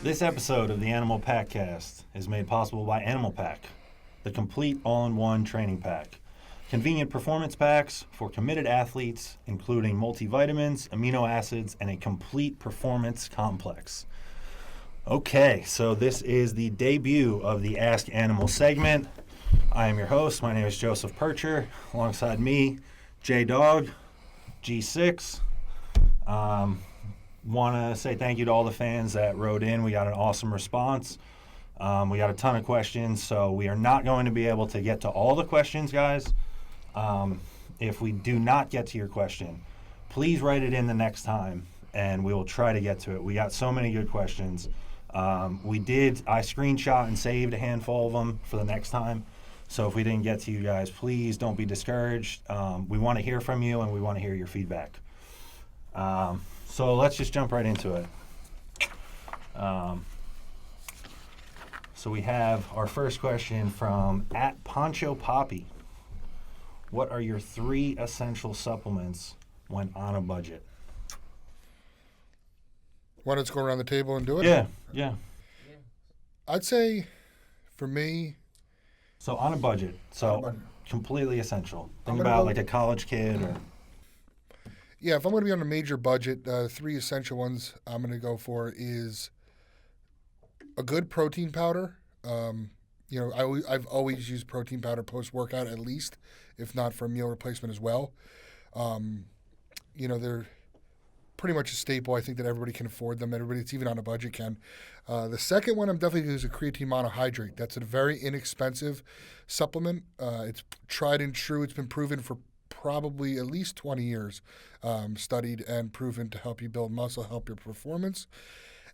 This episode of the Animal Pakcast is made possible by Animal Pak, the complete all-in-one training pack. Convenient performance packs for committed athletes, including multivitamins, amino acids, and a complete performance complex. Okay, so this is the debut of the Ask Animal segment. I am your host. My name is Joseph Pircher. Alongside me, J-Dog, G6. Want to say thank you to all the fans that wrote in. We got an awesome response. We got a ton of questions, so we are not going to be able to get to all the questions, guys. If we do not get to your question, please write it in the next time, and we will try to get to it. We got so many good questions. I screenshot and saved a handful of them for the next time. So if we didn't get to you guys, please don't be discouraged. We want to hear from you, and we want to hear your feedback. So let's just jump right into it. So we have our first question from @PonchoPoppy. What are your 3 essential supplements when on a budget? Want us to go around the table and do it? Yeah. I'd say, for me... So on a budget. Completely essential. Think about like a college kid or... Yeah, if I'm going to be on a major budget, 3 essential ones I'm going to go for is a good protein powder. I've always used protein powder post-workout at least, if not for meal replacement as well. They're pretty much a staple. I think that everybody can afford them. Everybody that's even on a budget can. The second one I'm definitely going to use a creatine monohydrate. That's a very inexpensive supplement. It's tried and true. It's been proven for probably at least 20 years, studied and proven to help you build muscle, help your performance.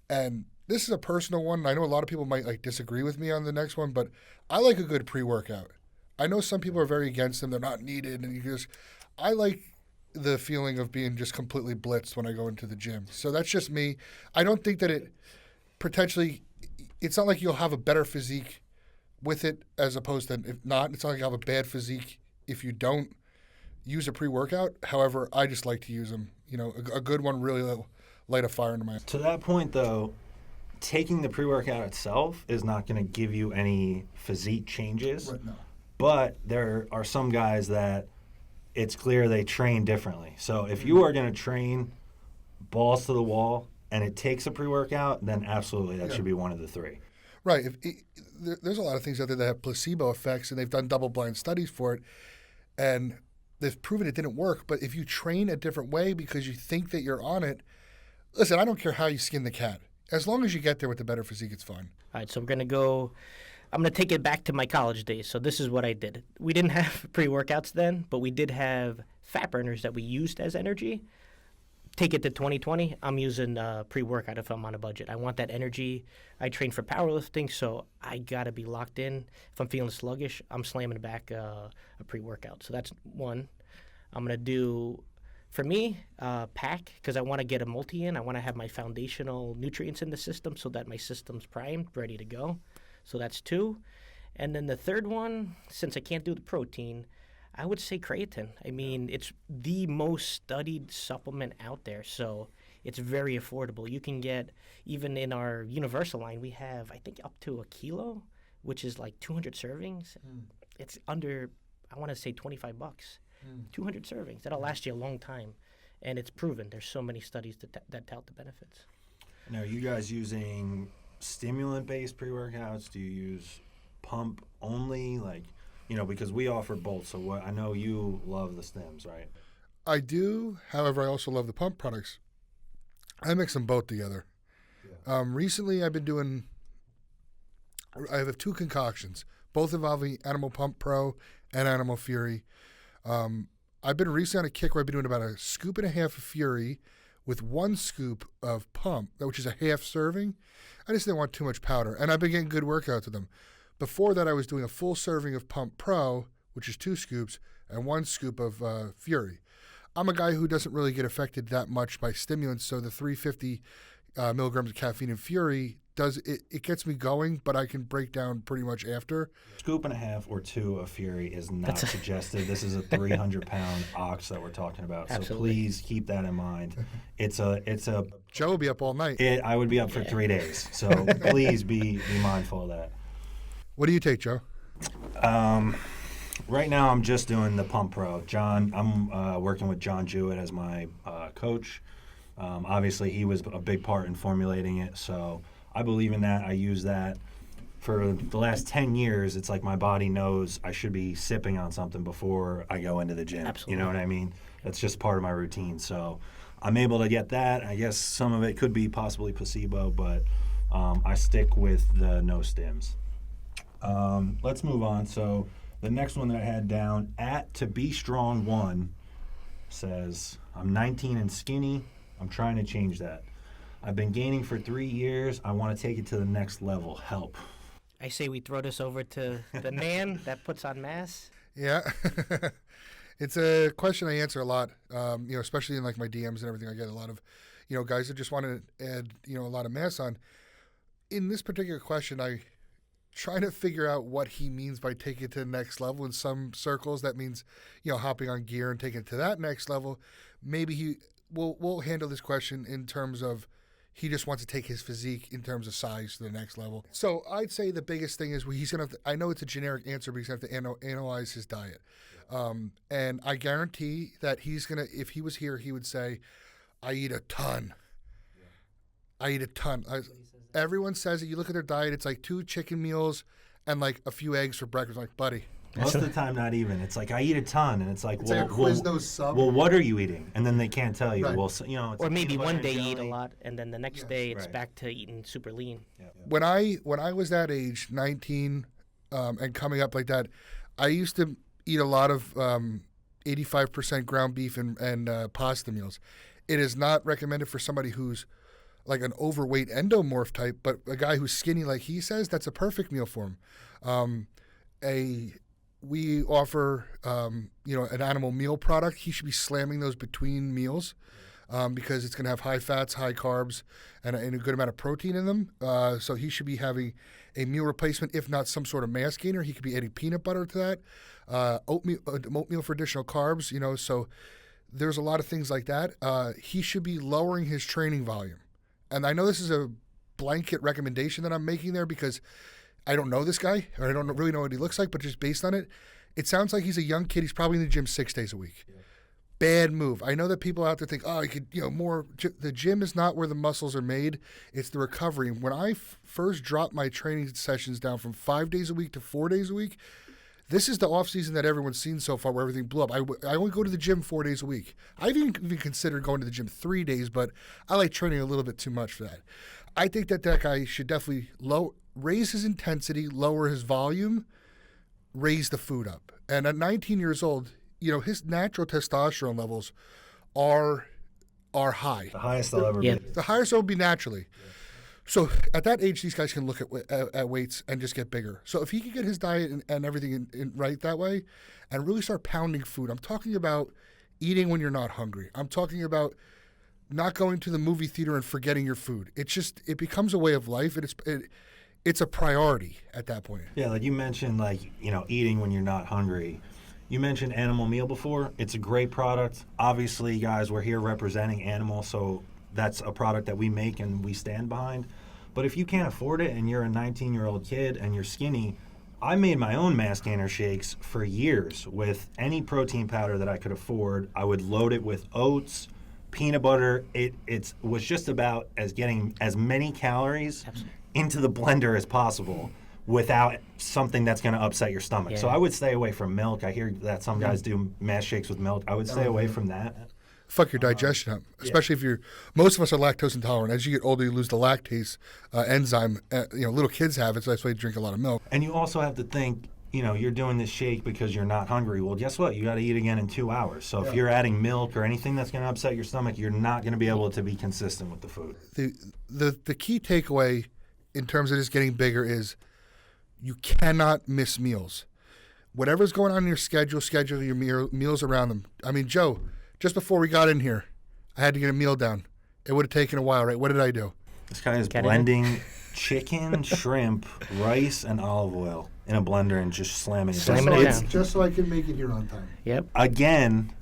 And this is a personal one. I know a lot of people might disagree with me on the next one, but I like a good pre-workout. I know some people are very against them. They're not needed. And I like the feeling of being just completely blitzed when I go into the gym. So that's just me. I don't think that it's not like you'll have a better physique with it as opposed to if not. It's not like you'll have a bad physique if you don't use a pre-workout. However, I just like to use them. A good one really light a fire into my... To that point, though, taking the pre-workout itself is not going to give you any physique changes. Right, no. But there are some guys that it's clear they train differently. So if you are going to train balls to the wall and it takes a pre-workout, then absolutely that should be one of the 3. Right. There's a lot of things out there that have placebo effects, and they've done double-blind studies for it. And they've proven it didn't work, but if you train a different way because you think that you're on it, listen, I don't care how you skin the cat. As long as you get there with the better physique, it's fine. All right, so I'm going to take it back to my college days. So this is what I did. We didn't have pre-workouts then, but we did have fat burners that we used as energy. Take it to 2020, I'm using pre-workout if I'm on a budget. I want that energy. I train for powerlifting, so I got to be locked in. If I'm feeling sluggish, I'm slamming back a pre-workout. So that's one. I'm going to do, for me, pack, because I want to get a multi in. I want to have my foundational nutrients in the system so that my system's primed, ready to go. So that's 2. And then the third one, since I can't do the protein, I would say creatine. I mean, it's the most studied supplement out there, so it's very affordable. You can get, even in our universal line, we have, I think, up to a kilo, which is like 200 servings. It's under, I want to say, $25. 200 servings. That'll last you a long time, and it's proven. There's so many studies that tout the benefits. Now, are you guys using stimulant-based pre-workouts? Do you use pump only? Because we offer both, so I know you love the stims, right? I do. However, I also love the pump products. I mix them both together. Yeah. Recently, I have 2 concoctions, both involving Animal Pump Pro and Animal Fury. I've been recently on a kick where I've been doing about a scoop and a half of Fury with 1 scoop of Pump, which is a half serving. I just didn't want too much powder, and I've been getting good workouts with them. Before that, I was doing a full serving of Pump Pro, which is 2 scoops, and 1 scoop of Fury. I'm a guy who doesn't really get affected that much by stimulants, so the 350 milligrams of caffeine in Fury it gets me going, but I can break down pretty much after. Scoop and a half or 2 of Fury is not suggested. This is a 300-pound ox that we're talking about. Absolutely. So please keep that in mind. It's a Joe will be up all night. I would be up for 3 days. So please be mindful of that. What do you take, Joe? Right now I'm just doing the Pump Pro. I'm working with John Jewett as my coach. Obviously he was a big part in formulating it, so I believe in that. I use that. For the last 10 years, it's like my body knows I should be sipping on something before I go into the gym. Absolutely. You know what I mean? That's just part of my routine. So I'm able to get that. I guess some of it could be possibly placebo, but I stick with the no stims. Let's move on. So the next one that I had down, at To Be Strong 1, says, I'm 19 and skinny. I'm trying to change that. I've been gaining for 3 years. I want to take it to the next level. Help. I say we throw this over to the man that puts on mass. Yeah. It's a question I answer a lot, especially in like my DMs and everything. I get a lot of, guys that just want to add, a lot of mass on. In this particular question, I try to figure out what he means by taking it to the next level. In some circles, that means, hopping on gear and taking it to that next level. Maybe we'll handle this question in terms of he just wants to take his physique in terms of size to the next level. So I'd say the biggest thing is he's going to have to, I know it's a generic answer, but he's going to have to analyze his diet. And I guarantee that he's going to, if he was here, he would say, I eat a ton. I eat a ton. Everyone says that you look at their diet, it's like 2 chicken meals and like a few eggs for breakfast. Like, buddy. Most of the time, not even. It's like, I eat a ton, and it's like, It's like a Quiznos sub. Well, what are you eating? And then they can't tell you. Right. Well, so, it's Or like maybe peanut butter one day and you eat a jelly. lot, and then the next day it's Right. back to eating super lean. Yeah. When I was that age, 19, and coming up like that, I used to eat a lot of 85% ground beef and pasta meals. It is not recommended for somebody who's like an overweight endomorph type, but a guy who's skinny like he says, that's a perfect meal for him. We offer, an animal meal product. He should be slamming those between meals because it's going to have high fats, high carbs, and a good amount of protein in them. So he should be having a meal replacement, if not some sort of mass gainer. He could be adding peanut butter to that, oatmeal for additional carbs, so there's a lot of things like that. He should be lowering his training volume. And I know this is a blanket recommendation that I'm making there because I don't know this guy, or I don't really know what he looks like, but just based on it, it sounds like he's a young kid. He's probably in the gym 6 days a week. Yeah. Bad move. I know that people out there think, you could, more. The gym is not where the muscles are made. It's the recovery. When I first dropped my training sessions down from 5 days a week to 4 days a week, this is the off season that everyone's seen so far where everything blew up. I only go to the gym 4 days a week. I've even considered going to the gym 3 days, but I like training a little bit too much for that. I think that guy should definitely raise his intensity, lower his volume, raise the food up. And at 19 years old, his natural testosterone levels are high. The highest they'll ever be. The highest they'll be naturally. Yeah. So at that age, these guys can look at weights and just get bigger. So if he can get his diet and everything in right that way and really start pounding food, I'm talking about eating when you're not hungry. I'm talking about not going to the movie theater and forgetting your food. It becomes a way of life. It's a priority at that point. Yeah, like you mentioned, eating when you're not hungry. You mentioned Animal Meal before. It's a great product. Obviously, guys, we're here representing Animal, so that's a product that we make and we stand behind. But if you can't afford it and you're a 19-year-old kid and you're skinny, I made my own mass gainer shakes for years with any protein powder that I could afford. I would load it with oats, peanut butter. It was just about getting as many calories into the blender as possible without something that's going to upset your stomach. Yeah. So I would stay away from milk. I hear that some guys do mass shakes with milk. I would stay away from that. Fuck your digestion up, especially if most of us are lactose intolerant. As you get older, you lose the lactase enzyme. Little kids have it, so that's why you drink a lot of milk. And you also have to think, you're doing this shake because you're not hungry. Well, guess what? You got to eat again in 2 hours. So if you're adding milk or anything that's going to upset your stomach, you're not going to be able to be consistent with the food. The key takeaway in terms of just getting bigger is you cannot miss meals. Whatever's going on in your schedule your meals around them. I mean, Joe, just before we got in here, I had to get a meal down. It would have taken a while, right? What did I do? This guy is blending chicken, shrimp, rice, and olive oil in a blender and just slamming it Slamming down. it It's, down. Just so I can make it here on time. Yep. again,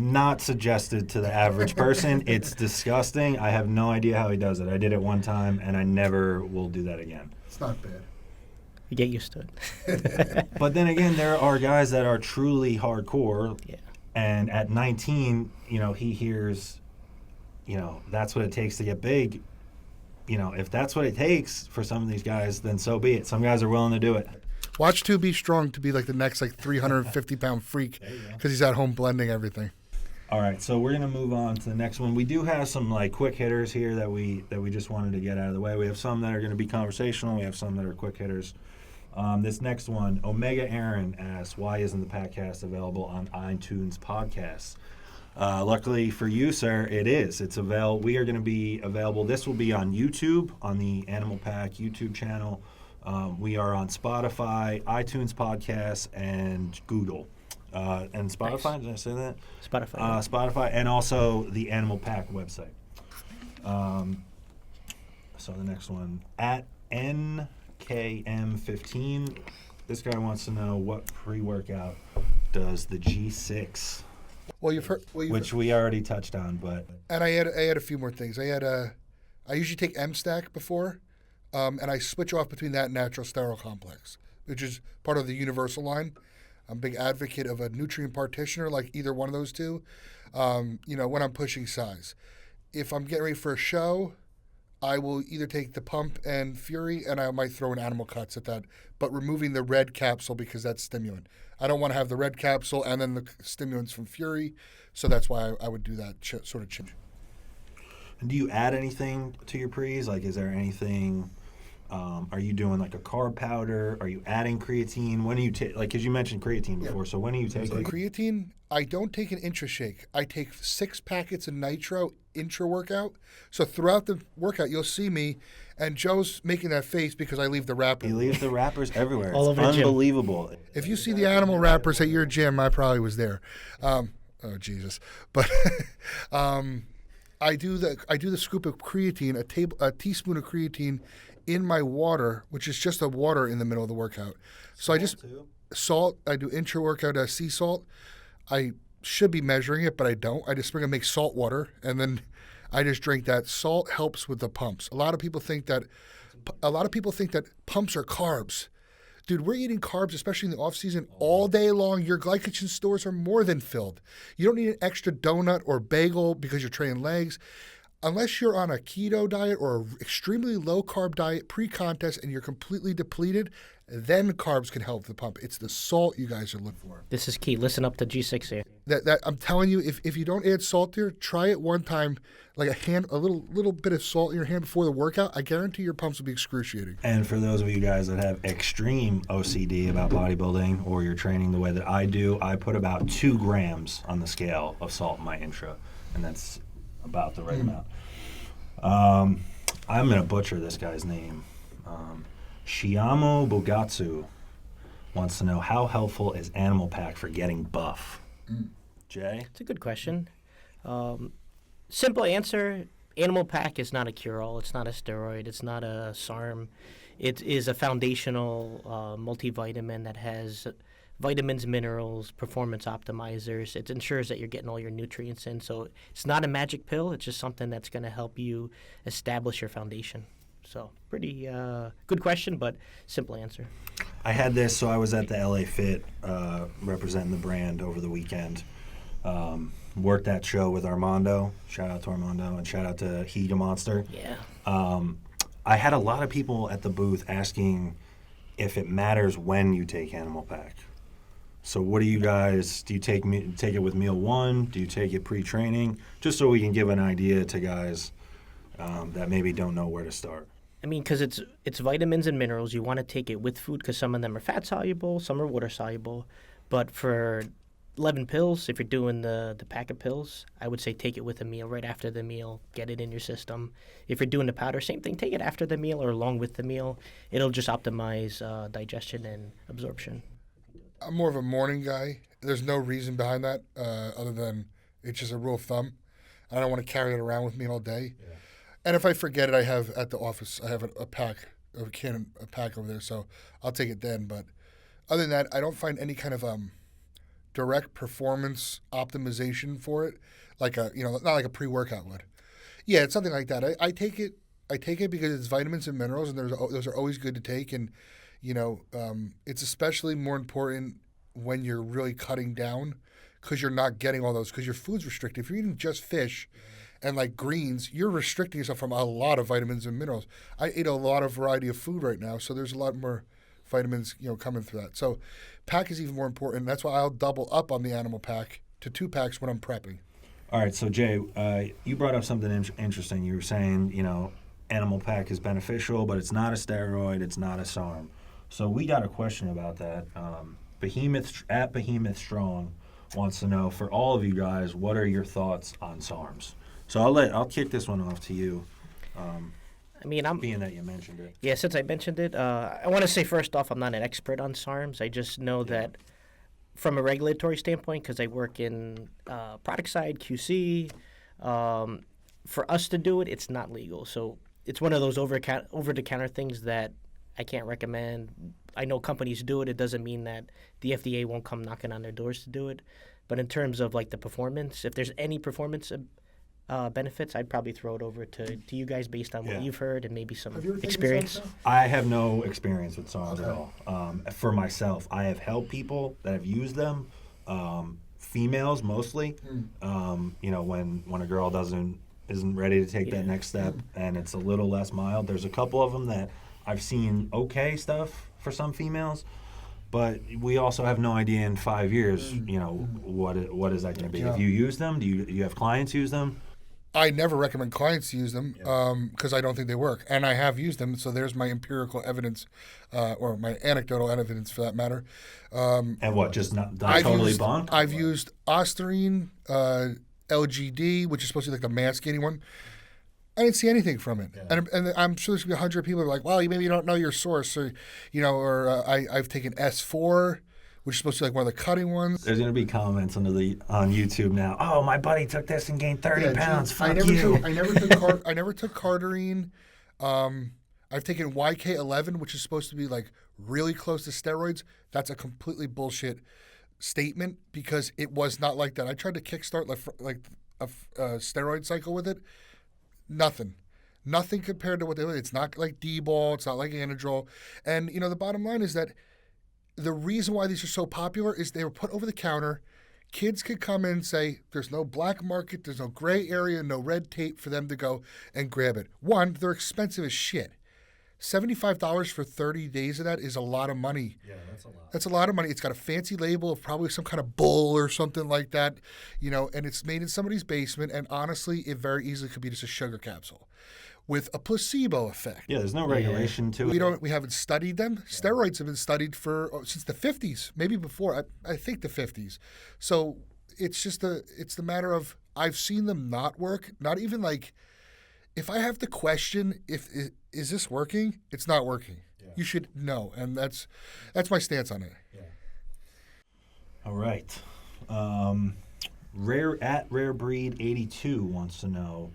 not suggested to the average person. It's disgusting. I have no idea how he does it. I did it one time, and I never will do that again. It's not bad. You get used to it. But then again, there are guys that are truly hardcore, Yeah. and at 19, he hears, that's what it takes to get big. If that's what it takes for some of these guys, then so be it. Some guys are willing to do it. Watch 2 Be Strong to be like the next 350-pound freak because he's at home blending everything. All right, so we're gonna move on to the next one. We do have some quick hitters here that we just wanted to get out of the way. We have some that are gonna be conversational. We have some that are quick hitters. This next one, Omega Aaron asks, "Why isn't the podcast available on iTunes podcasts?" Luckily for you, sir, it is. It's available. We are going to be available. This will be on YouTube, on the Animal Pak YouTube channel. We are on Spotify, iTunes podcasts, and Google. And Spotify, Did I say that? Spotify. Spotify, and also the Animal Pak website. So the next one, at NKM15. This guy wants to know what pre-workout does the G6, Well, you've heard. which we already touched on, but And I had a few more things. I usually take M-Stack before, and I switch off between that and Natural Sterile Complex, which is part of the Universal line. I'm a big advocate of a nutrient partitioner, like either one of those two, when I'm pushing size. If I'm getting ready for a show, I will either take the Pump and Fury, and I might throw in Animal Cuts at that, but removing the red capsule because that's stimulant. I don't want to have the red capsule and then the stimulants from Fury, so that's why I would do that sort of change. And do you add anything to your pre's? Is there anything? Are you doing a carb powder? Are you adding creatine? When do you take? Because you mentioned creatine before, so when do you take it? Creatine, I don't take an intra shake. I take 6 packets of nitro intra workout. So throughout the workout, you'll see me, and Joe's making that face because I leave the wrapper. He leaves the wrappers everywhere. All It's over the gym. unbelievable. If you see the animal wrappers at your gym, I probably was there. Oh Jesus! But I do the scoop of creatine, a teaspoon of creatine in my water, which is just a water in the middle of the workout. So salt. I do intra workout sea salt. I should be measuring it, but I don't. I just bring and make salt water, and then I just drink that. Salt helps with the pumps. A lot of people think that pumps are carbs. Dude, we're eating carbs, especially in the off season, all day long. Your glycogen stores are more than filled. You don't need an extra donut or bagel because you're training legs. Unless you're on a keto diet or an extremely low carb diet pre-contest and you're completely depleted, then carbs can help the pump. It's the salt you guys are looking for. This is key. Listen up to G6 here. That I'm telling you, if you don't add salt there, try it one time, like a little bit of salt in your hand before the workout. I guarantee your pumps will be excruciating. And for those of you guys that have extreme OCD about bodybuilding, or you're training the way that I do, I put about 2 grams on the scale of salt in my intra, and that's about the right amount. I'm going to butcher this guy's name. Shiamo Bogatsu wants to know, how helpful is Animal Pak for getting buff? Jay? It's a good question. Simple answer, Animal Pak is not a cure-all. It's not a steroid. It's not a SARM. It is a foundational multivitamin that has vitamins, minerals, performance optimizers. It ensures that you're getting all your nutrients in. So it's not a magic pill. It's just something that's going to help you establish your foundation. So pretty good question, but simple answer. I had this, so I was at the LA Fit representing the brand over the weekend. Worked that show with Armando. Shout out to Armando, and shout out to He Monster. Yeah. I had a lot of people at the booth asking if it matters when you take Animal Pak. So what do you guys, do you take it with meal 1? Do you take it pre-training? Just so we can give an idea to guys that maybe don't know where to start. I mean, because it's vitamins and minerals. You want to take it with food because some of them are fat soluble, some are water soluble. But for 11 pills, if you're doing the pack of pills, I would say take it with a meal, right after the meal, get it in your system. If you're doing the powder, same thing, take it after the meal or along with the meal. It'll just optimize digestion and absorption. I'm more of a morning guy. There's no reason behind that other than it's just a rule of thumb. I don't want to carry it around with me all day. Yeah. And if I forget it, I have at the office, I have a pack a pack over there, so I'll take it then. But other than that, I don't find any kind of direct performance optimization for it, like not like a pre-workout would. Yeah, it's something like that. I take it. I take it because it's vitamins and minerals, and those are always good to take. And it's especially more important when you're really cutting down, because you're not getting all those, because your food's restricted. If you're eating just fish and like greens, you're restricting yourself from a lot of vitamins and minerals. I eat a lot of variety of food right now, so there's a lot more vitamins coming through that. So pack is even more important. That's why I'll double up on the Animal Pack to 2 packs when I'm prepping. All right, so Jay, you brought up something interesting. You were saying, Animal Pak is beneficial, but it's not a steroid, it's not a SARM. So we got a question about that. Behemoth Strong wants to know, for all of you guys, what are your thoughts on SARMs? So I'll kick this one off to you. Being that you mentioned it. Yeah, since I mentioned it, I want to say first off, I'm not an expert on SARMs. I just know that from a regulatory standpoint, because I work in product side, QC, for us to do it, it's not legal. So it's one of those over-the-counter things that I can't recommend. I know companies do it. It doesn't mean that the FDA won't come knocking on their doors to do it. But in terms of like the performance, if there's any performance benefits, I'd probably throw it over to you guys based on what you've heard and maybe some experience. I have no experience with SARMs at all. For myself, I have helped people that have used them, females mostly. When a girl isn't ready to take that next step and it's a little less mild. There's a couple of them that I've seen okay stuff for some females, but we also have no idea in 5 years, what is that going to be? If you use them, do you have clients use them? I never recommend clients to use them because I don't think they work. And I have used them, so there's my empirical evidence or my anecdotal evidence for that matter. And what, just not totally bonked? I've used Ostarine, LGD, which is supposed to be like the mass-gaining one. I didn't see anything from it. Yeah. And I'm sure there's going to be 100 people who are like, well, maybe you don't know your source. Or, I've taken S4, which is supposed to be like one of the cutting ones. There's going to be comments on YouTube now. Oh, my buddy took this and gained 30 pounds. Fuck you. I never took Cardarine. I've taken YK11, which is supposed to be like really close to steroids. That's a completely bullshit statement because it was not like that. I tried to kickstart like a steroid cycle with it. Nothing compared to what they were. It's not like D-ball. It's not like Anadrol. And, the bottom line is that the reason why these are so popular is they were put over the counter. Kids could come in and say, there's no black market, there's no gray area, no red tape for them to go and grab it. One, they're expensive as shit. $75 for 30 days of that is a lot of money. Yeah, that's a lot. That's a lot of money. It's got a fancy label of probably some kind of bull or something like that, and it's made in somebody's basement. And honestly, it very easily could be just a sugar capsule with a placebo effect. Yeah, there's no regulation to it. We haven't studied them. Yeah. Steroids have been studied since the 50s, maybe before. I think the 50s. So it's the matter of I've seen them not work. Not even like if I have to question is this working? It's not working. Yeah. You should know, and that's my stance on it. Yeah. All right. Rare Breed 82 wants to know.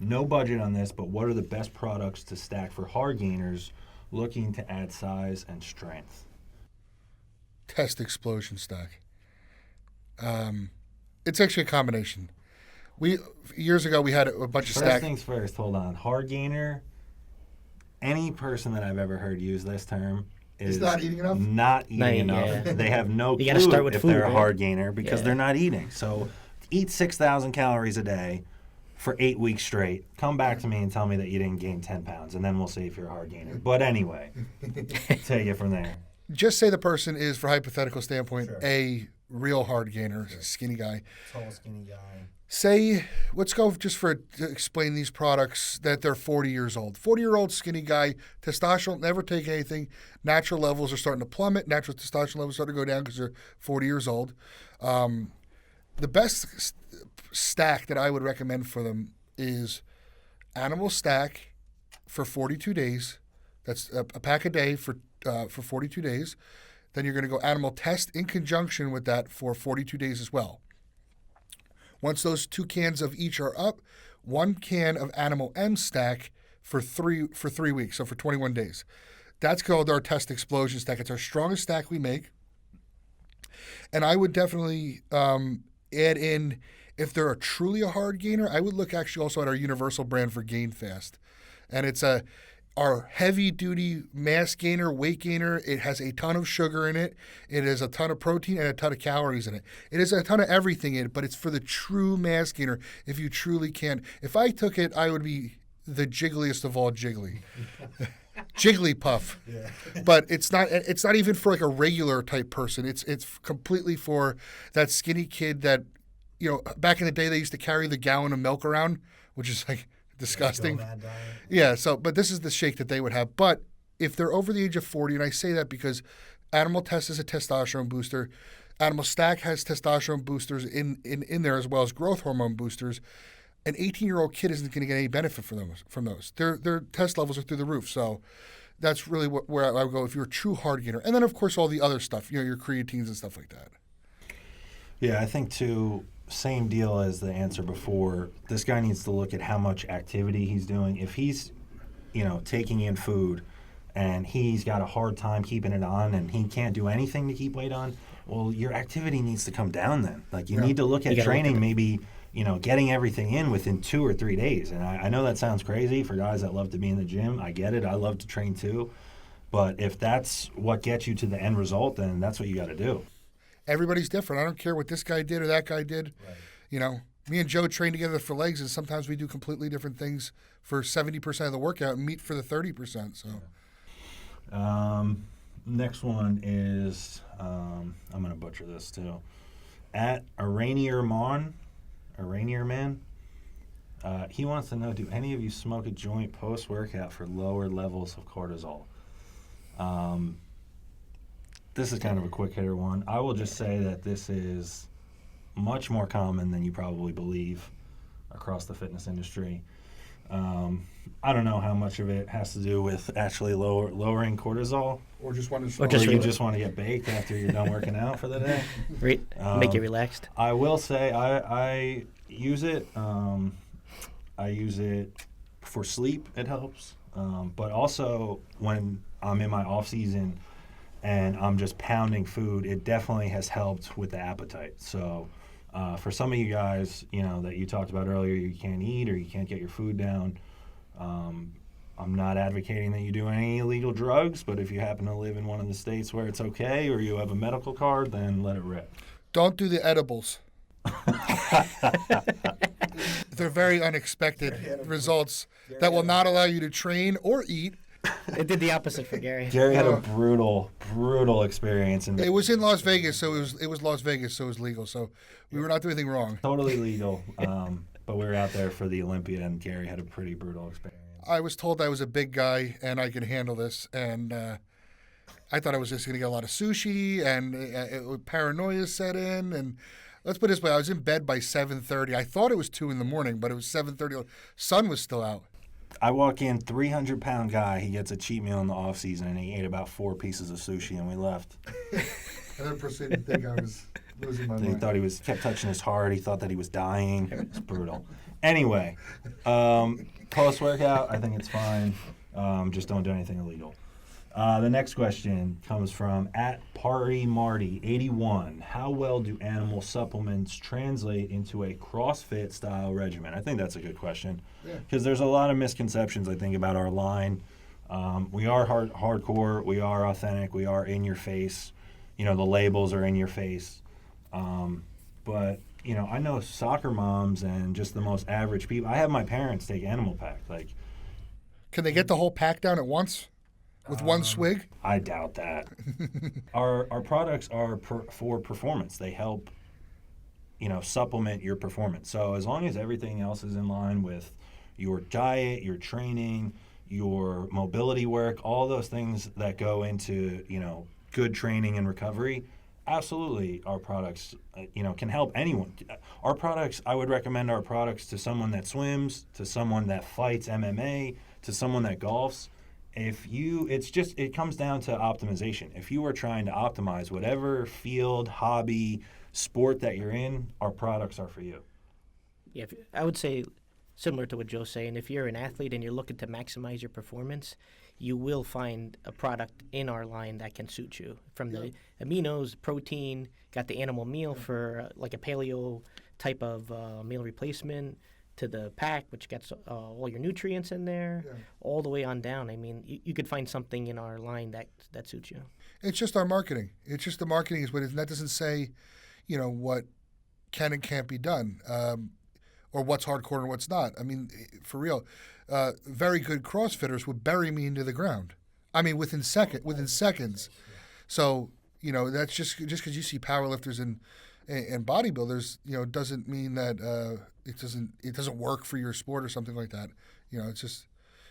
No budget on this, but what are the best products to stack for hard gainers looking to add size and strength? Test Explosion Stack. It's actually a combination. Years ago we had a bunch of stacks. First things first, hold on. Hard gainer, any person that I've ever heard use this term is not eating enough? Not eating enough. Yeah. They have no clue if they're a hard gainer because they're not eating. So eat 6,000 calories a day for 8 weeks straight. Come back to me and tell me that you didn't gain 10 pounds, and then we'll see if you're a hard gainer. But anyway, take it from there. Just say the person is, for hypothetical standpoint, a real hard gainer, skinny guy. Tall, skinny guy. Say, let's go just to explain these products that they're 40 years old. 40-year-old skinny guy, testosterone, never take anything. Natural levels are starting to plummet. Natural testosterone levels start to go down because they're 40 years old. The best stack that I would recommend for them is Animal Stack for 42 days. That's a pack a day for 42 days. Then you're going to go Animal Test in conjunction with that for 42 days as well. Once those 2 cans of each are up, 1 can of Animal M Stack for 3 weeks, so for 21 days. That's called our test explosion stack. It's our strongest stack we make. And I would definitely add in, if they're truly a hard gainer, I would look actually also at our universal brand for Gain Fast. And it's our heavy-duty mass gainer, weight gainer. It has a ton of sugar in it. It has a ton of protein and a ton of calories in it. It has a ton of everything in it, but it's for the true mass gainer if you truly can. If I took it, I would be the jiggliest of all jiggly. Jigglypuff. Yeah. But it's not even for like a regular type person. It's completely for that skinny kid that, back in the day they used to carry the gallon of milk around, which is like disgusting. Yeah, but this is the shake that they would have. But if they're over the age of 40, and I say that because Animal Test is a testosterone booster, Animal Stack has testosterone boosters in there as well as growth hormone boosters. An 18-year-old kid isn't going to get any benefit from those. Their test levels are through the roof. So that's really where I would go if you're a true hard gainer. And then, of course, all the other stuff, your creatines and stuff like that. Yeah, I think, too, same deal as the answer before. This guy needs to look at how much activity he's doing. If he's, taking in food and he's got a hard time keeping it on and he can't do anything to keep weight on, well, your activity needs to come down then. Like, you need to look at training maybe – getting everything in within 2 or 3 days. And I know that sounds crazy for guys that love to be in the gym. I get it. I love to train too. But if that's what gets you to the end result, then that's what you got to do. Everybody's different. I don't care what this guy did or that guy did. Right. Me and Joe train together for legs, and sometimes we do completely different things for 70% of the workout and meet for the 30%. So, next one is, I'm going to butcher this too. At Rainier Man, he wants to know, do any of you smoke a joint post-workout for lower levels of cortisol? This is kind of a quick hitter one. I will just say that this is much more common than you probably believe across the fitness industry. I don't know how much of it has to do with actually lowering cortisol. Or just want to or you just want to get baked after you're done working out for the day. Make you relaxed. I will say I use it. I use it for sleep. It helps. But also when I'm in my off season and I'm just pounding food, it definitely has helped with the appetite. So for some of you guys, that you talked about earlier, you can't eat or you can't get your food down. I'm not advocating that you do any illegal drugs, but if you happen to live in one of the states where it's okay or you have a medical card, then let it rip. Don't do the edibles. They're very unexpected results that will not allow you to train or eat. It did the opposite for Gary. Gary had a brutal experience. It was in Las Vegas, so it was Las Vegas, so it was legal. So we were not doing anything wrong. Totally legal. But we were out there for the Olympia, and Gary had a pretty brutal experience. I was told I was a big guy and I could handle this, and I thought I was just going to get a lot of sushi, and paranoia set in. And let's put it this way: I was in bed by 7:30. I thought it was 2 in the morning, but it was 7:30. Sun was still out. I walk in, 300-pound guy. He gets a cheat meal in the off season, and he ate about 4 pieces of sushi, and we left. And then proceeded to think I was losing my mind. He thought kept touching his heart. He thought that he was dying. It was brutal. Anyway, post-workout, I think it's fine. Just don't do anything illegal. The next question comes from @PartyMarty81. How well do animal supplements translate into a CrossFit style regimen? I think that's a good question because there's a lot of misconceptions, I think, about our line. We are hardcore. We are authentic. We are in your face. The labels are in your face. But, I know soccer moms and just the most average people. I have my parents take Animal Pak. Can they get the whole pack down at once? With one swig? I doubt that. Our products are for performance. They help, supplement your performance. So as long as everything else is in line with your diet, your training, your mobility work, all those things that go into, good training and recovery, absolutely our products, can help anyone. Our products, I would recommend our products to someone that swims, to someone that fights MMA, to someone that golfs. It comes down to optimization. If you are trying to optimize whatever field, hobby, sport that you're in, our products are for you. Yeah, I would say similar to what Joe's saying. If you're an athlete and you're looking to maximize your performance, you will find a product in our line that can suit you. From the aminos, protein, got the animal meal for like a paleo type of meal replacement, to the pack, which gets all your nutrients in there, all the way on down. I mean, you could find something in our line that suits you. It's just our marketing. It's just the marketing is what it is. And that doesn't say, what can and can't be done, or what's hardcore and what's not. I mean, for real, very good CrossFitters would bury me into the ground. I mean, within seconds. So, that's just because you see powerlifters and bodybuilders, doesn't mean that it doesn't work for your sport or something like that. It's just,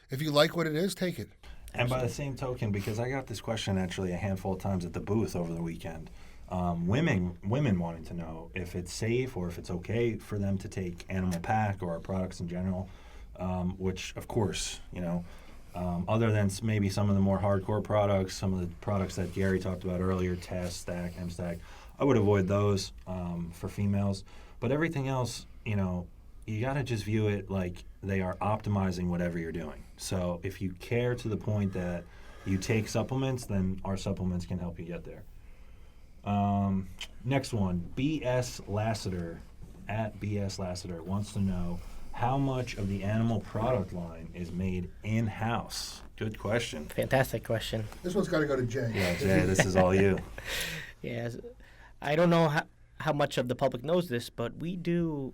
if you like what it is, take it. And by the same token, because I got this question actually a handful of times at the booth over the weekend, women wanting to know if it's safe or if it's okay for them to take Animal Pak or our products in general, which of course, other than maybe some of the more hardcore products, some of the products that Gary talked about earlier, Test, Stack, M-Stack, I would avoid those for females. But everything else, you got to just view it like they are optimizing whatever you're doing. So if you care to the point that you take supplements, then our supplements can help you get there. Next one, BS Lassiter, at BS Lassiter, wants to know how much of the animal product line is made in-house? Good question. Fantastic question. This one's got to go to Jay. Yeah, Jay, this is all you. Yes. I don't know how much of the public knows this, but we do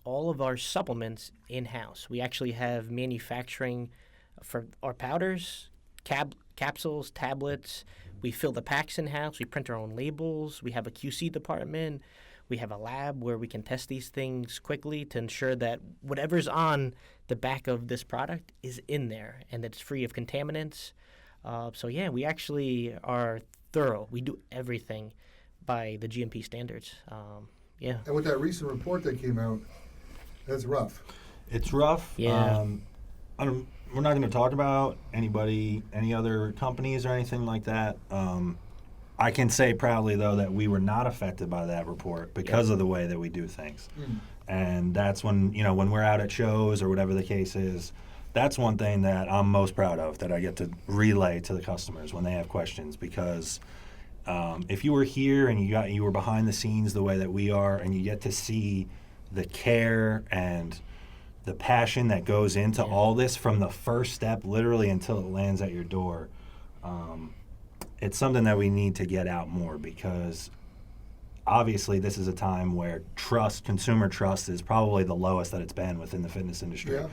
all of our supplements in-house. We actually have manufacturing for our powders, capsules, tablets. We fill the packs in-house. We print our own labels. We have a QC department. We have a lab where we can test these things quickly to ensure that whatever's on the back of this product is in there and it's free of contaminants. We actually are thorough. We do everything by the GMP standards. And with that recent report that came out, that's rough. It's rough. Yeah. We're not going to talk about any other companies or anything like that. I can say proudly, though, that we were not affected by that report because of the way that we do things. And that's when we're out at shows or whatever the case is, that's one thing that I'm most proud of, that I get to relay to the customers when they have questions. Because if you were here and you were behind the scenes the way that we are, and you get to see the care and the passion that goes into all this from the first step literally until it lands at your door, it's something that we need to get out more, because obviously this is a time where consumer trust is probably the lowest that it's been within the fitness industry. Yeah.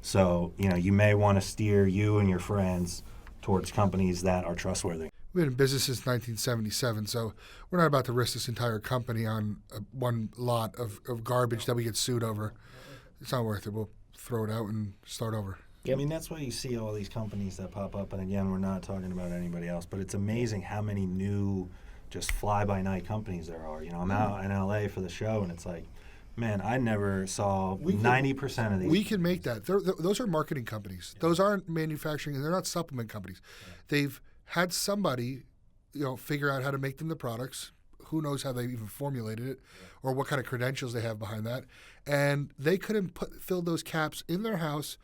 So, you may want to steer you and your friends towards companies that are trustworthy. We've been in business since 1977, so we're not about to risk this entire company on one lot of garbage that we get sued over. It's not worth it. We'll throw it out and start over. Yep. I mean, that's why you see all these companies that pop up. And again, we're not talking about anybody else, but it's amazing how many new just fly-by-night companies there are. I'm out in LA for the show, and it's like, man, I never saw 90% of these. We can make that. Those are marketing companies. Yeah. Those aren't manufacturing. They're not supplement companies. Yeah. They've had somebody, figure out how to make them the products. Who knows how they even formulated it, or what kind of credentials they have behind that. And they couldn't fill those caps in their house,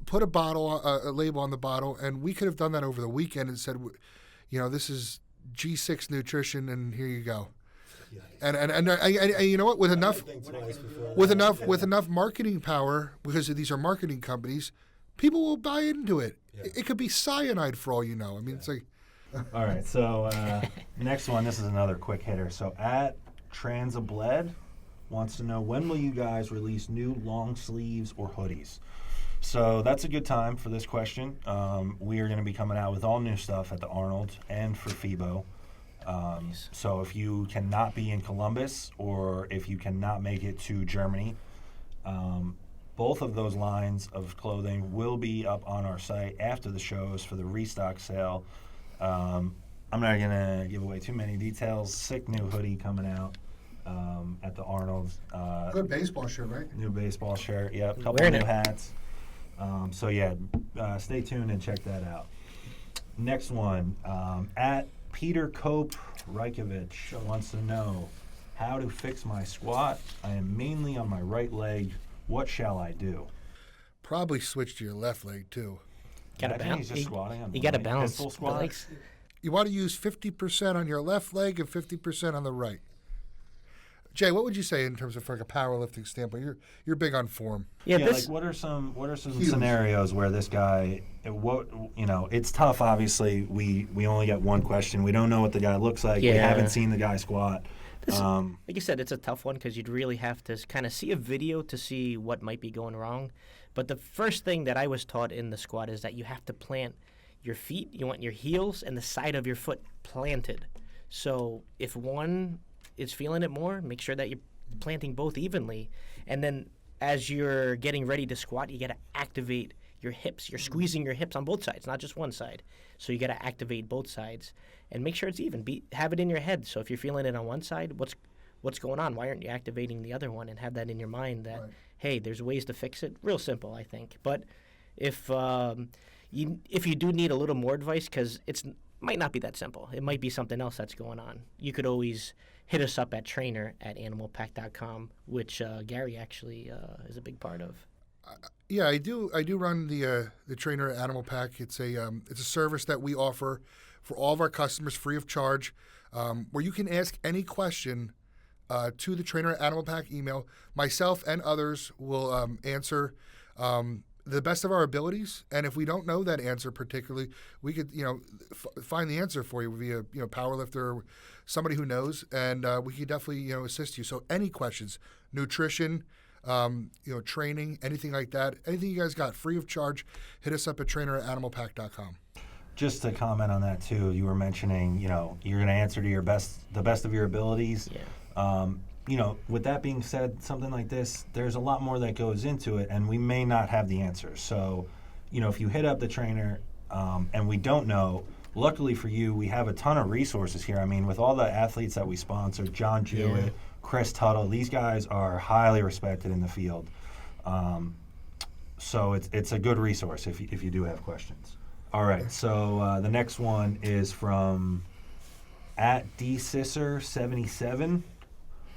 put a label on the bottle, and we could have done that over the weekend and said, this is G6 nutrition, and here you go. Yeah. And you know what? With enough marketing power, because these are marketing companies, people will buy into it. Yeah. It could be cyanide for all you know. I mean, it's like. All right, so next one. This is another quick hitter. So at Transabled wants to know, when will you guys release new long sleeves or hoodies? So that's a good time for this question. We are going to be coming out with all new stuff at the Arnold and for FIBO. So if you cannot be in Columbus, or if you cannot make it to Germany, both of those lines of clothing will be up on our site after the shows for the restock sale. I'm not going to give away too many details. Sick new hoodie coming out at the Arnold. Good baseball shirt, right? New baseball shirt, yep. Couple of new hats. Stay tuned and check that out. Next one, at Peter Cope Reykjavik wants to know how to fix my squat. I am mainly on my right leg What shall I do? Probably switch to your left leg too. Imagine he's just squatting on You got to like balance pistol the squat. legs. You want to use 50% on your left leg and 50% on the right. Jay, what would you say in terms of like a powerlifting standpoint? You're big on form. Yeah, Yeah, this like what are some Huge. scenarios where this guy, it's tough. Obviously, we only get one question. We don't know what the guy looks like. We Yeah. haven't seen the guy squat. like you said, it's a tough one because you'd really have to kind of see a video to see what might be going wrong. But the first thing that I was taught in the squat is that you have to plant your feet. You want your heels and the side of your foot planted. So if one is feeling it more, make sure that you're planting both evenly. And then as you're getting ready to squat, you got to activate your hips. You're squeezing your hips on both sides, not just one side. So you got to activate both sides and make sure it's even. Have it in your head. So if you're feeling it on one side, what's going on? Why aren't you activating the other one? And have that in your mind that, hey, there's ways to fix it. Real simple, I think. But if you do need a little more advice, because it might not be that simple. It might be something else that's going on. You could always hit us up at trainer@animalpak.com, which Gary actually is a big part of. Yeah, I do run the trainer at Animal Pak. It's a service that we offer for all of our customers free of charge, where you can ask any question to the trainer at Animal Pak email. Myself and others will answer the best of our abilities, and if we don't know that answer particularly, we could find the answer for you via powerlifter or somebody who knows, and we could definitely assist you. So any questions, nutrition, training, anything like that, anything you guys got free of charge, hit us up at trainer@animalpak.com. Just to comment on that too, you were mentioning you're going to answer to the best of your abilities. Yeah. With that being said, something like this, there's a lot more that goes into it, and we may not have the answers. So, if you hit up the trainer and we don't know, luckily for you, we have a ton of resources here. I mean, with all the athletes that we sponsor, John Jewett, Chris Tuttle, these guys are highly respected in the field. So it's a good resource if you do have questions. All right, so the next one is from @DSisser77.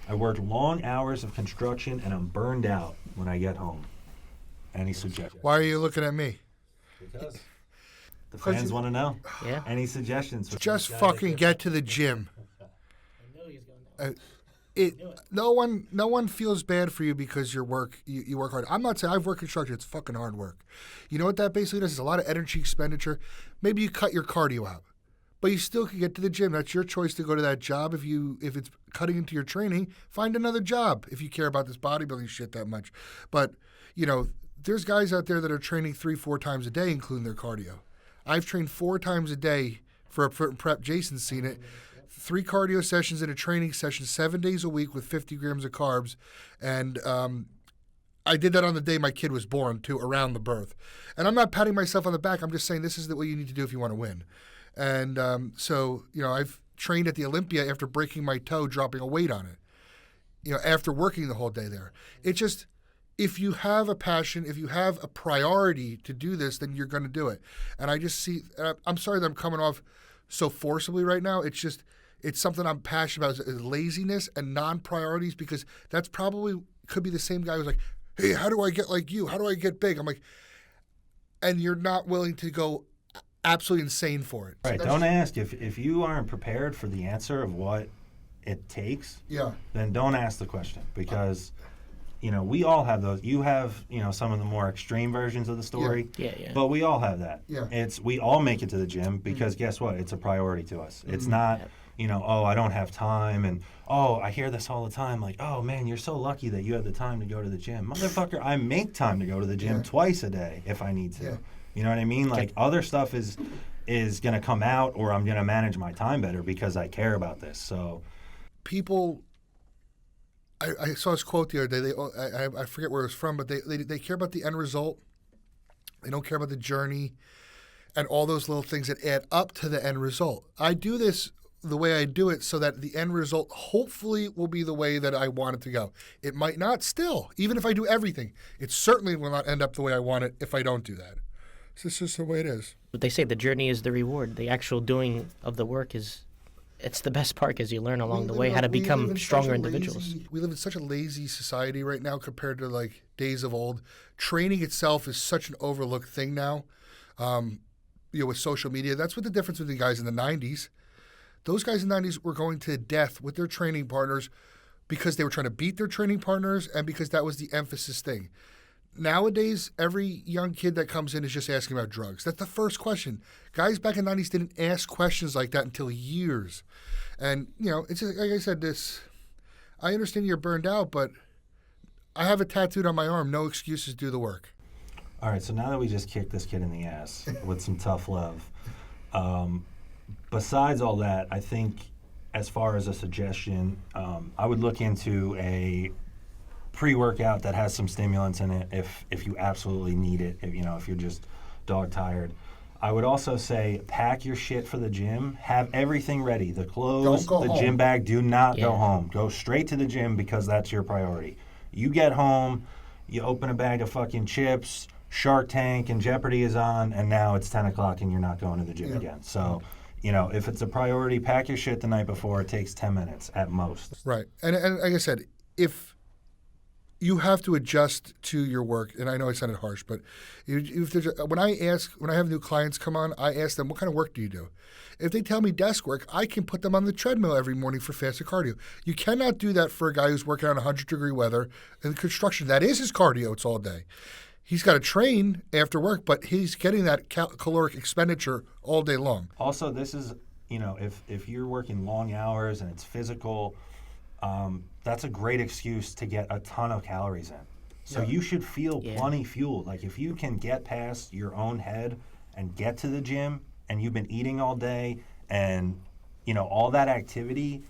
I worked long hours of construction and I'm burned out when I get home. Any suggestions? Why are you looking at me? Because the fans want to know. Yeah. Any suggestions? Just fucking get to the gym. No one feels bad for you because you work hard. I'm not saying I've worked construction. It's fucking hard work. You know what that basically does? It's a lot of energy expenditure. Maybe you cut your cardio out, but you still can get to the gym. That's your choice to go to that job. If it's cutting into your training, find another job if you care about this bodybuilding shit that much. But there's guys out there that are training 3-4 times a day, including their cardio. I've trained 4 times a day for prep. Jason's seen it. 3 cardio sessions in a training session, 7 days a week with 50 grams of carbs. And I did that on the day my kid was born, too, around the birth. And I'm not patting myself on the back. I'm just saying this is what you need to do if you want to win. And so I've trained at the Olympia after breaking my toe, dropping a weight on it, after working the whole day there. It's just, if you have a passion, if you have a priority to do this, then you're going to do it. And I just see, I'm sorry that I'm coming off so forcibly right now. It's just, it's something I'm passionate about, is laziness and non-priorities, because that's probably could be the same guy who's like, hey, how do I get like you? How do I get big? I'm like, and you're not willing to go absolutely insane for it. Right. So don't ask if you aren't prepared for the answer of what it takes. Yeah. Then don't ask the question, because we all have those. You have some of the more extreme versions of the story. Yeah. But we all have that. Yeah. We all make it to the gym because guess what? It's a priority to us. It's not. Oh, I don't have time, and I hear this all the time, like, oh man, you're so lucky that you have the time to go to the gym. Motherfucker, I make time to go to the gym twice a day if I need to. Yeah. You know what I mean? Like, other stuff is going to come out, or I'm going to manage my time better because I care about this. So people, I saw this quote the other day. I forget where it was from, but they care about the end result. They don't care about the journey and all those little things that add up to the end result. I do this the way I do it so that the end result hopefully will be the way that I want it to go. It might not still, even if I do everything. It certainly will not end up the way I want it if I don't do that. So it's just the way it is. But they say the journey is the reward. The actual doing of the work is it's the best part because you learn along the way live how to we live become in stronger such a individuals. we live in such a lazy society right now compared to like days of old. Training itself is such an overlooked thing now. With social media, that's what the difference with the guys in the 90s. Those guys in the 90s were going to death with their training partners because they were trying to beat their training partners and because that was the emphasis thing. Nowadays, every young kid that comes in is just asking about drugs. That's the first question. Guys back in the 90s didn't ask questions like that until years. And, it's just, like I said, I understand you're burned out, but I have it tattooed on my arm. No excuses, do the work. All right, so now that we just kicked this kid in the ass with some tough love, besides all that, I think as far as a suggestion, I would look into a pre-workout that has some stimulants in it if you absolutely need it, if you're just dog tired. I would also say pack your shit for the gym. Have everything ready. The clothes, Don't go the home. gym bag. Do not go home. Go straight to the gym because that's your priority. You get home, you open a bag of fucking chips, Shark Tank and Jeopardy is on, and now it's 10 o'clock and you're not going to the gym again. So, if it's a priority, pack your shit the night before. It takes 10 minutes at most. Right. And like I said, if you have to adjust to your work, and I know I sounded harsh, but when I have new clients come on, I ask them, what kind of work do you do? If they tell me desk work, I can put them on the treadmill every morning for faster cardio. You cannot do that for a guy who's working on 100-degree weather in construction. That is his cardio. It's all day. He's got to train after work, but he's getting that caloric expenditure all day long. Also, this is, if you're working long hours and it's physical, that's a great excuse to get a ton of calories in. So you should feel plenty fueled. Like if you can get past your own head and get to the gym and you've been eating all day and, all that activity,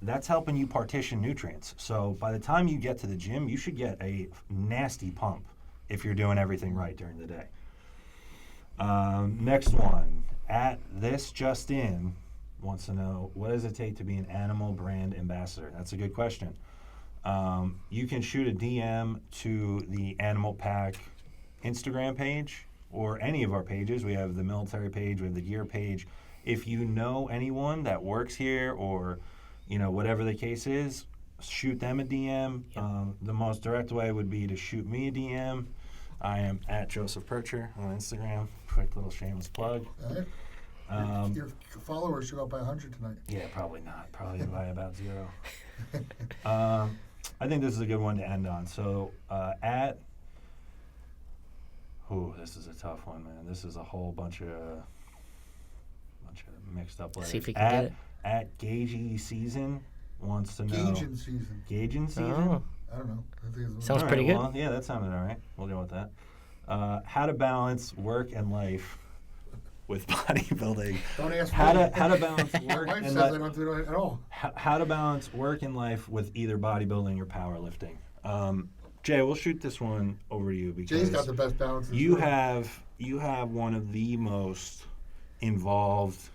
that's helping you partition nutrients. So by the time you get to the gym, you should get a nasty pump if you're doing everything right during the day. Next one, at this just in, wants to know, what does it take to be an animal brand ambassador? That's a good question. You can shoot a DM to the Animal Pak Instagram page or any of our pages. We have the military page, we have the gear page. If you know anyone that works here or, whatever the case is, shoot them a DM. The most direct way would be to shoot me a DM. I am at Joseph Pircher on Instagram. Quick little shameless plug. Your followers should go up by 100 tonight. Yeah, probably not. Probably by about 0. I think this is a good one to end on. So this is a tough one, man. This is a whole bunch of mixed up letters. See if we can get it. At Gagey Season wants to know. Gauging season. Gauging Season? Oh. I don't know. I think it's Sounds All pretty right, good. Well, yeah, that sounded all right. We'll go with that. How to balance work and life with bodybuilding. Don't ask How me. to balance My work wife and says I life. don't do it at all. How to balance work and life with either bodybuilding or powerlifting. Jay, we'll shoot this one over to you because Jay's got the best balance. in you the room. have one of the most involved,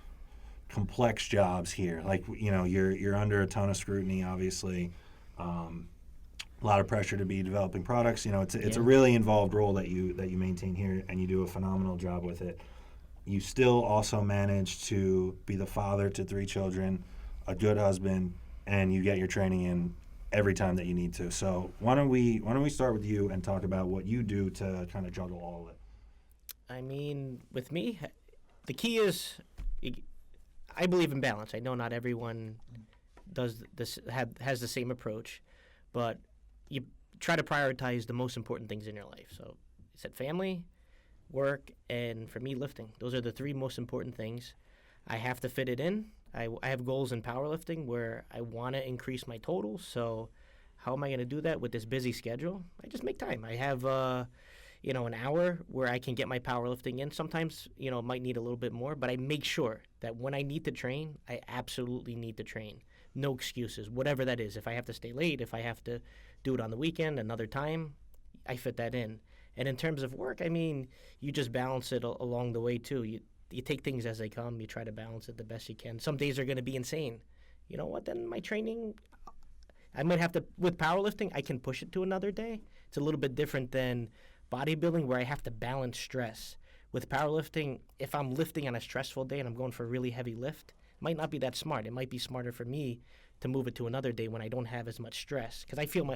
complex jobs here. Like you're under a ton of scrutiny, obviously. A lot of pressure to be developing products. It's a really involved role that you maintain here, and you do a phenomenal job with it. You still also manage to be the father to 3 children, a good husband, and you get your training in every time that you need to. So why don't we start with you and talk about what you do to kind of juggle all of it? I mean, with me, the key is I believe in balance. I know not everyone does this has the same approach, but you try to prioritize the most important things in your life. So you said family, work, and for me, lifting. Those are the 3 most important things. I have to fit it in. I have goals in powerlifting where I want to increase my totals. So how am I going to do that with this busy schedule? I just make time. I have an hour where I can get my powerlifting in. Sometimes, it might need a little bit more, but I make sure that when I need to train, I absolutely need to train. No excuses, whatever that is. If I have to stay late, if I have to do it on the weekend, another time, I fit that in. And in terms of work, I mean, you just balance it along the way too. You take things as they come. You try to balance it the best you can. Some days are going to be insane. You know what? Then my training, I might have to, with powerlifting, I can push it to another day. It's a little bit different than bodybuilding where I have to balance stress. With powerlifting, if I'm lifting on a stressful day and I'm going for a really heavy lift, might not be that smart. It might be smarter for me to move it to another day when I don't have as much stress. Because I feel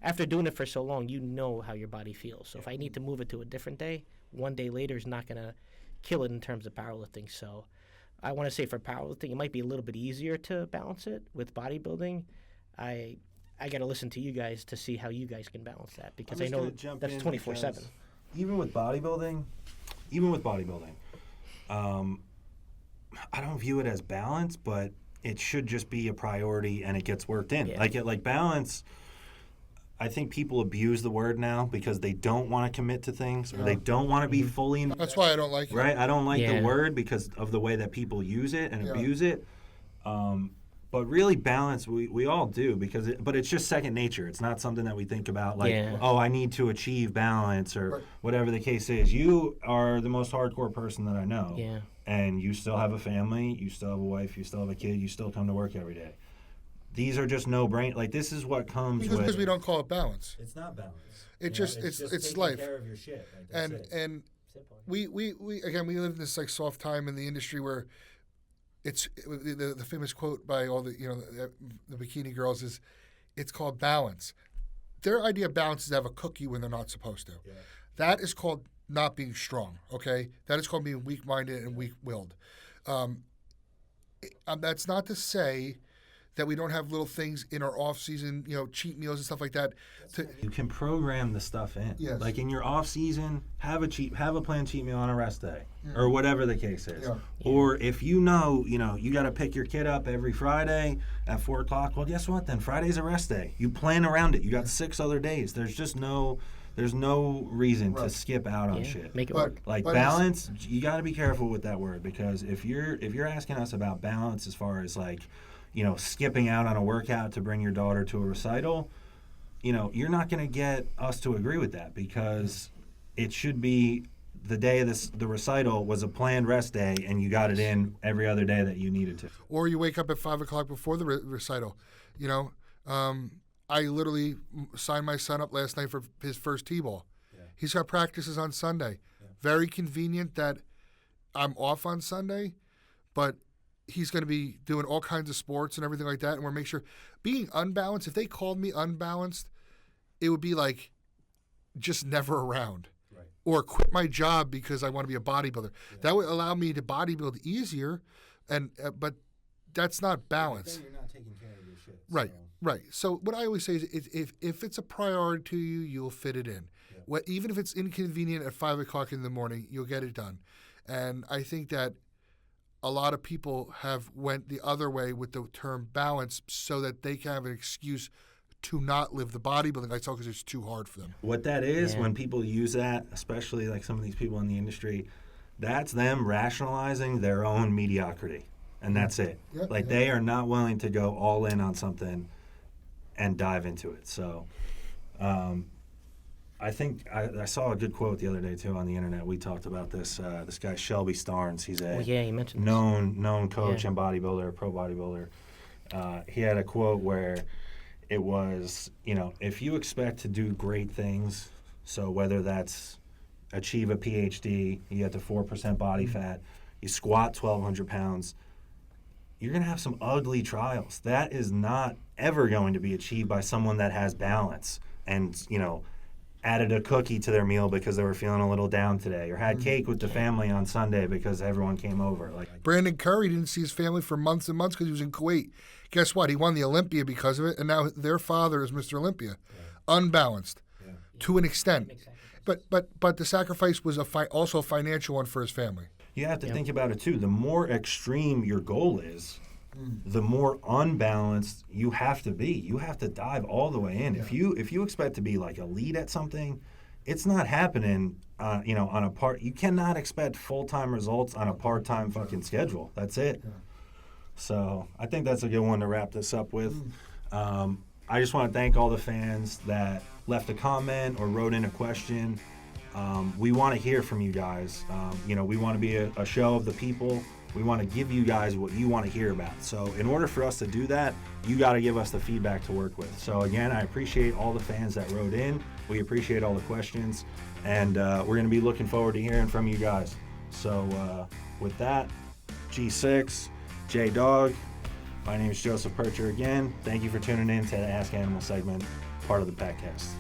after doing it for so long, you know how your body feels. So if I need to move it to a different day, one day later is not going to kill it in terms of powerlifting. So I want to say for powerlifting, it might be a little bit easier to balance it. With bodybuilding, I got to listen to you guys to see how you guys can balance that, because I know that's 24/7. Even with bodybuilding, I don't view it as balance, but it should just be a priority and it gets worked in. Yeah. Like balance, I think people abuse the word now because they don't want to commit to things, or they don't want to be fully involved. That's why I don't like it. Right? I don't like the word because of the way that people use it and abuse it. But really, balance, we all do, but it's just second nature. It's not something that we think about like, oh, I need to achieve balance or whatever the case is. You are the most hardcore person that I know. Yeah. And you still have a family, you still have a wife, you still have a kid, you still come to work every day. These are just no-brain. Like, this is what comes with... Because we don't call it balance. It's not balance. It's taking life. Care of your shit. Like, that's it. And we live in this like soft time in the industry where it's the famous quote by all the the bikini girls is, it's called balance. Their idea of balance is to have a cookie when they're not supposed to. Yeah. That is called not being strong. Okay, that is called being weak-minded and weak-willed. That's not to say that we don't have little things in our off-season, cheat meals and stuff like that. You can program the stuff in. Yes. Like in your off-season, have a planned cheat meal on a rest day, or whatever the case is. Yeah. Or if you got to pick your kid up every Friday at 4 o'clock, well, guess what? Then Friday's a rest day. You plan around it. You got 6 other days. There's no reason to skip out on shit. Make it work. Like balance, you got to be careful with that word, because if you're asking us about balance as far as like, skipping out on a workout to bring your daughter to a recital, you're not going to get us to agree with that, because it should be the day of the recital was a planned rest day, and you got it in every other day that you needed to. Or you wake up at 5 o'clock before the recital. I literally signed my son up last night for his first T-ball. Yeah. He's got practices on Sunday. Yeah. Very convenient that I'm off on Sunday, but he's going to be doing all kinds of sports and everything like that, and we're make sure being unbalanced. If they called me unbalanced, it would be like just never around, or quit my job because I want to be a bodybuilder. Yeah. That would allow me to bodybuild easier, and but that's not balance. Then you're not taking care of your shit. Right, so. Right. So what I always say is, if it's a priority to you, you'll fit it in. Yeah. Even if it's inconvenient at 5 o'clock in the morning, you'll get it done. And I think that a lot of people have went the other way with the term balance so that they can have an excuse to not live the bodybuilding lifestyle because it's too hard for them. What that is, when people use that, especially like some of these people in the industry, that's them rationalizing their own mediocrity. And that's it. Yep, they are not willing to go all in on something and dive into it. So I think I saw a good quote the other day too on the internet. We talked about this guy Shelby Starnes. He's a you mentioned known coach and bodybuilder, pro bodybuilder. He had a quote where it was, if you expect to do great things, so whether that's achieve a PhD, you get to 4% body fat, you squat 1,200 pounds, you're going to have some ugly trials. That is not ever going to be achieved by someone that has balance and, added a cookie to their meal because they were feeling a little down today, or had cake with the family on Sunday because everyone came over. Like Brandon Curry didn't see his family for months and months because he was in Kuwait. Guess what? He won the Olympia because of it, and now their father is Mr. Olympia. Unbalanced to an extent. But the sacrifice was also a financial one for his family. You have to think about it too. The more extreme your goal is, the more unbalanced you have to be. You have to dive all the way in. Yeah. If you expect to be like elite at something, it's not happening. On a part. You cannot expect full-time results on a part-time fucking schedule. That's it. Yeah. So I think that's a good one to wrap this up with. I just want to thank all the fans that left a comment or wrote in a question. We want to hear from you guys. We want to be a show of the people. We want to give you guys what you want to hear about. So in order for us to do that, you got to give us the feedback to work with. So again, I appreciate all the fans that wrote in. We appreciate all the questions. And we're going to be looking forward to hearing from you guys. So with that, G6, J Dog. My name is Joseph Pircher again. Thank you for tuning in to the Ask Animal segment, part of the Pakcast.